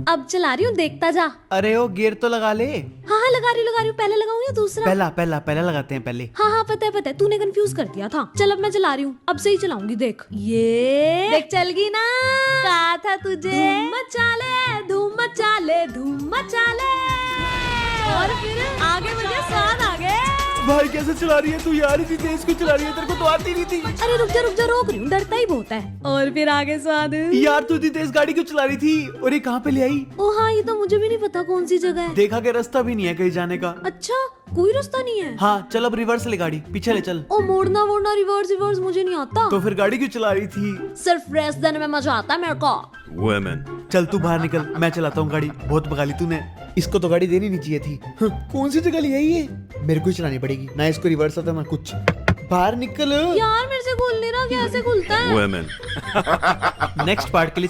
अब चला रही हूँ, देखता जा। अरे ओ गियर तो लगा ले। हाँ लगा रही हूँ। पहले लगाऊं या दूसरा? पहला लगाते हैं पहले। हाँ पता है तूने कंफ्यूज कर दिया था। चल अब मैं चला रही हूँ, अब से ही चलाऊंगी। देख ये देख चल गई ना, कहा था तुझे। धूम मचा ले और फिर आगे बढ़ गया, स्वाद आ गए। भाई कैसे चला रही है तू यार, इतनी तेज क्यों चला रही है, तेरे को तो आती नहीं थी। अरे रुक जा रोक रही हूँ, डरता ही बहुत है। और फिर आगे स्वाद। यार तू इतनी तेज गाड़ी क्यों चला रही थी, और ये कहाँ पे ले आई? ओ हाँ, ये तो मुझे भी नहीं पता कौन सी जगह है। देखा के रास्ता भी नहीं है कहीं जाने का। अच्छा कोई रास्ता नहीं है? हाँ चल अब रिवर्स ले गाड़ी, पीछे ले चल। ओ मोड़ना रिवर्स मुझे नहीं आता। तो फिर गाड़ी क्यों चला रही थी? सिर्फ रेस देने में मजा आता है मेरे को। Women. चल तू बाहर निकल, मैं चलाता हूँ गाड़ी। बहुत भगा ली तूने, इसको तो गाड़ी देनी नहीं चाहिए थी। कौन सी जगह ले आई ये, मेरे को ही चलानी पड़ेगी ना, इसको रिवर्स आता ना कुछ। बाहर निकल यार मेरे से खुल नहीं रहा, कैसे खुलता है? Women. नेक्स्ट पार्ट के लिए